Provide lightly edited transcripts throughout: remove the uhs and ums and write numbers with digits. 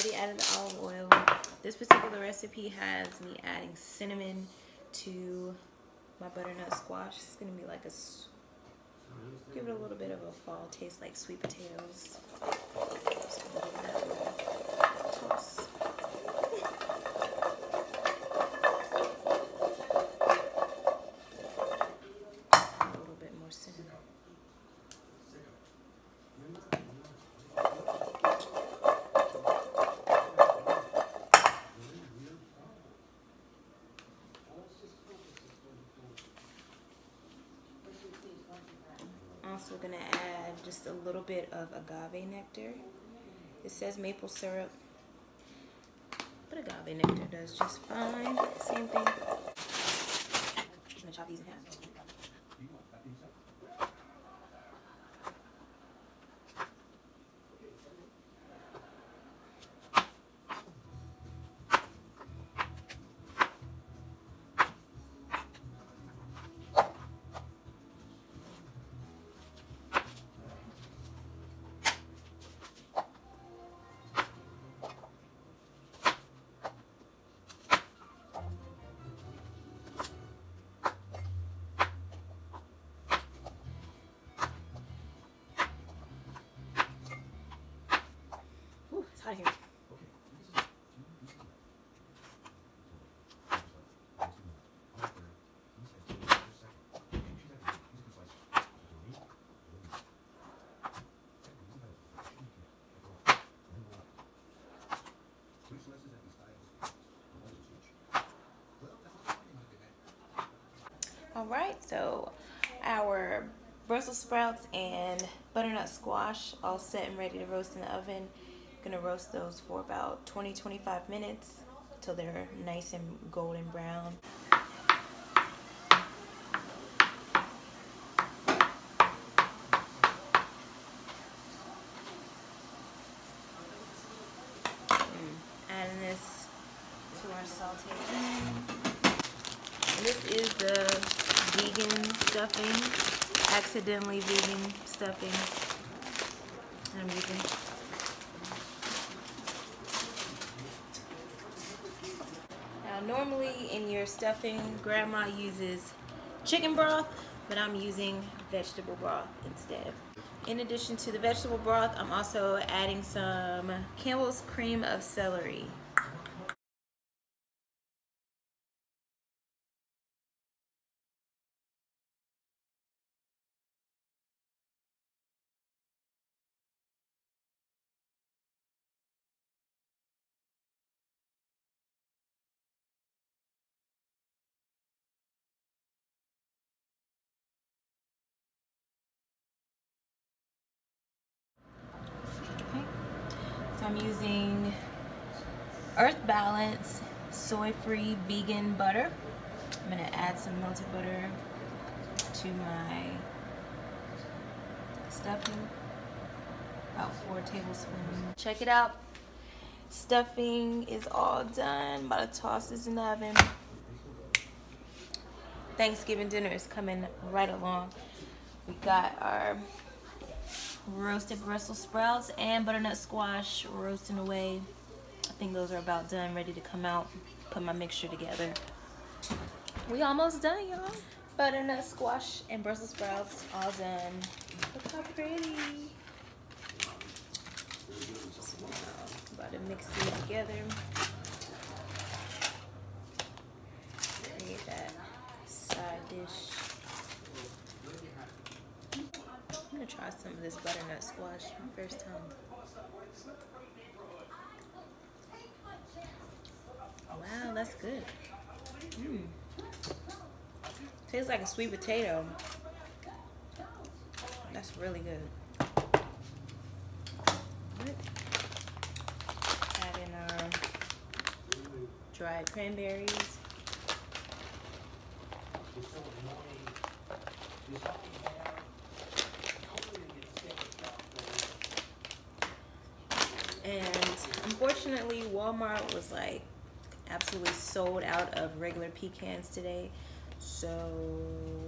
already added the olive oil. This particular recipe has me adding cinnamon to my butternut squash. It's gonna be like give it a little bit of a fall taste, like sweet potatoes. Just gonna give that a little toss. A little bit more cinnamon. Also gonna add just a little bit of agave nectar. It says maple syrup, but agave nectar does just fine. Same thing. I'm gonna chop these in half. It's hot here. All right, so our Brussels sprouts and butternut squash all set and ready to roast in the oven. Gonna roast those for about 20-25 minutes until they're nice and golden brown. Adding this to our sauté pan. And this is the vegan stuffing, accidentally vegan stuffing I'm using. Normally in your stuffing, grandma uses chicken broth, but I'm using vegetable broth instead. In addition to the vegetable broth, I'm also adding some Campbell's cream of celery. I'm using Earth Balance soy-free vegan butter. I'm gonna add some melted butter to my stuffing, about 4 tablespoons. Check it out. Stuffing is all done. About to toss this in the oven. Thanksgiving dinner is coming right along. We got our roasted Brussels sprouts and butternut squash roasting away. I think those are about done, ready to come out. Put my mixture together. We almost done, y'all. Butternut squash and Brussels sprouts all done. Look how pretty. So now, about to mix these together. Create that side dish. I'm gonna try some of this butternut squash for the first time. Wow, that's good. Tastes like a sweet potato. That's really good. Add in our dried cranberries. And unfortunately, Walmart was like absolutely sold out of regular pecans today. So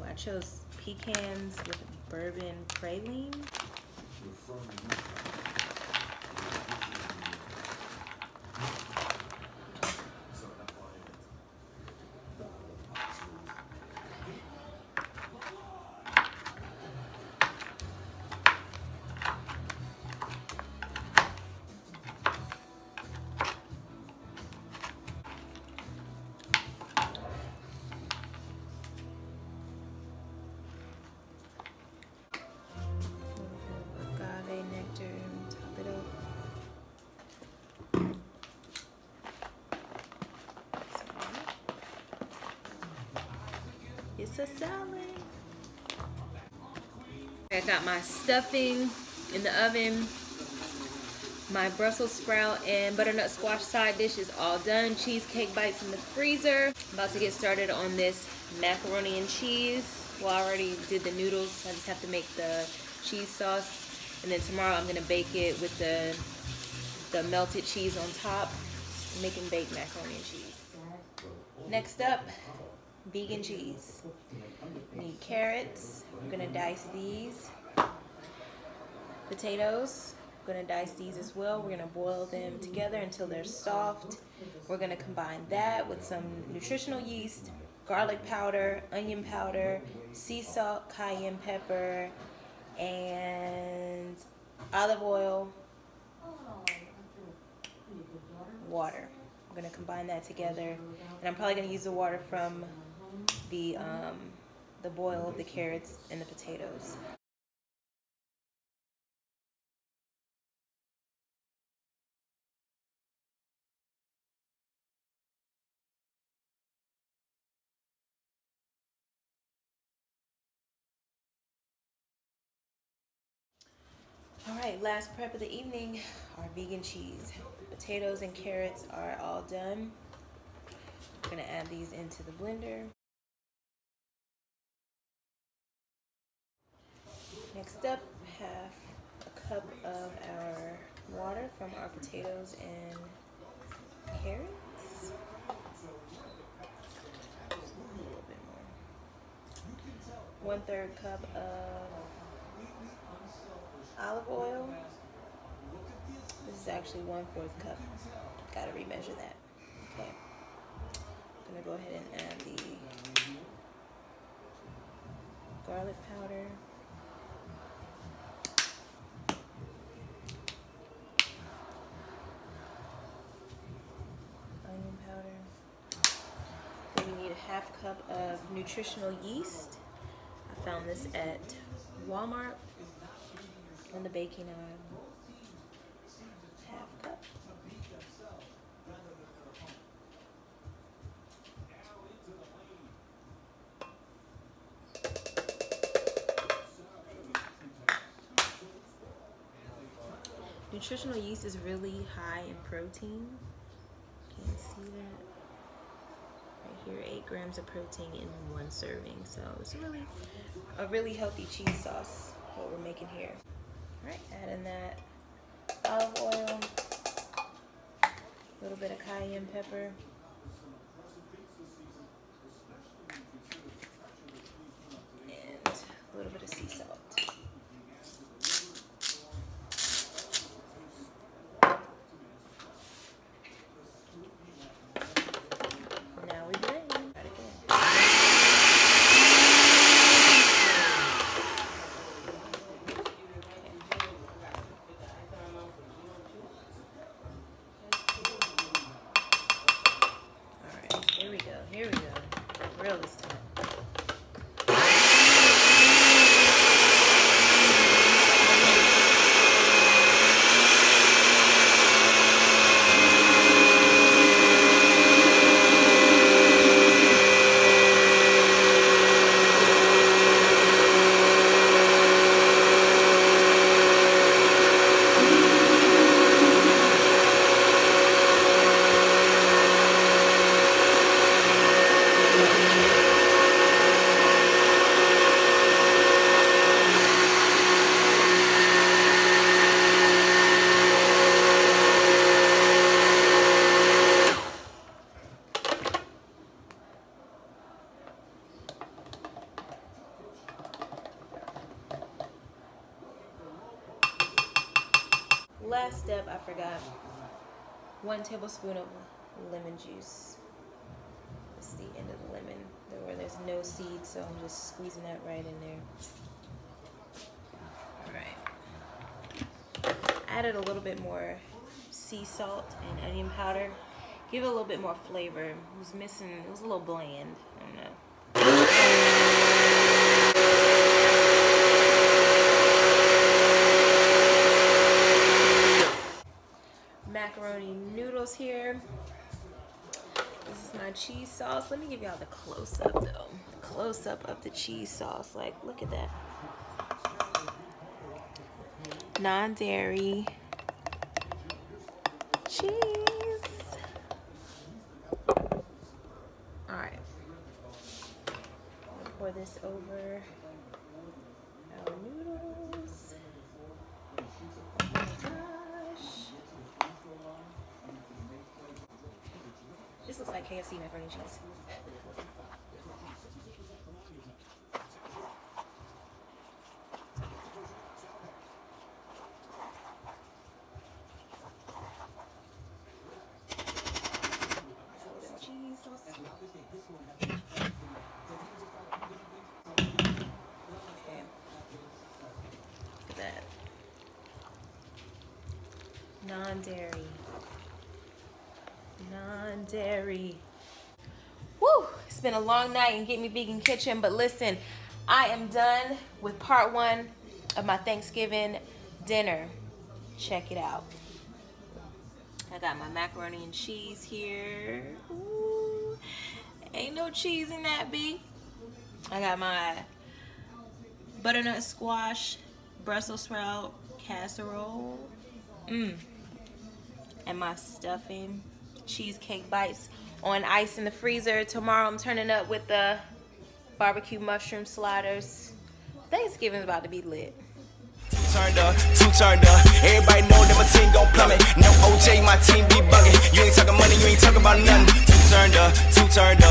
I chose pecans with bourbon praline. pasta salad. I got my stuffing in the oven. My Brussels sprout and butternut squash side dish is all done. Cheesecake bites in the freezer. I'm about to get started on this macaroni and cheese. Well, I already did the noodles. I just have to make the cheese sauce. And then tomorrow I'm gonna bake it with the melted cheese on top. I'm making baked macaroni and cheese. Next up, vegan cheese. I need carrots. I'm gonna dice these. Potatoes. I'm gonna dice these as well. We're gonna boil them together until they're soft. We're gonna combine that with some nutritional yeast, garlic powder, onion powder, sea salt, cayenne pepper, and olive oil, water. I'm gonna combine that together, and I'm probably gonna use the water from the boil of the carrots and the potatoes. All right, last prep of the evening, our vegan cheese. Potatoes and carrots are all done. I'm gonna add these into the blender. Next up, half a cup of our water from our potatoes and carrots. A little bit more. 1/3 cup of olive oil. This is actually 1/4 cup. Gotta remeasure that. Okay. I'm gonna go ahead and add the garlic powder. Onion powder. Then we need a 1/2 cup of nutritional yeast. I found this at Walmart on the baking aisle. 1/2 cup. Nutritional yeast is really high in protein. Can you see that? Right here, 8 grams of protein in 1 serving. So it's a really healthy cheese sauce, what we're making here. All right, adding that olive oil, a little bit of cayenne pepper, and a little bit of sea salt. Now we blend. Try it again. Here we go. Real this time. Last step, I forgot. 1 tablespoon of lemon juice. This is the end of the lemon, where there's no seed, so I'm just squeezing that right in there. All right. Added a little bit more sea salt and onion powder. Give it a little bit more flavor. It was missing, it was a little bland. I don't know. Macaroni noodles here. This is my cheese sauce. Let me give y'all the close-up though. Close-up of the cheese sauce. Like, look at that. Non-dairy cheese. Alright. Pour this over our noodles. Oh my gosh. This looks like KFC macaroni and cheese. Non-dairy. Non-dairy. Woo! It's been a long night in Get Me Vegan Kitchen, but listen, I am done with part 1 of my Thanksgiving dinner. Check it out. I got my macaroni and cheese here. Ooh, ain't no cheese in that, B. I got my butternut squash Brussels sprout casserole. And my stuffing cheesecake bites on ice in the freezer. Tomorrow I'm turning up with the barbecue mushroom sliders. Thanksgiving's about to be lit. Two turned up. Everybody know that my team gon' plummet. No OJ, my team be bugging. You ain't talking money, you ain't talking about nothing. Two turned up.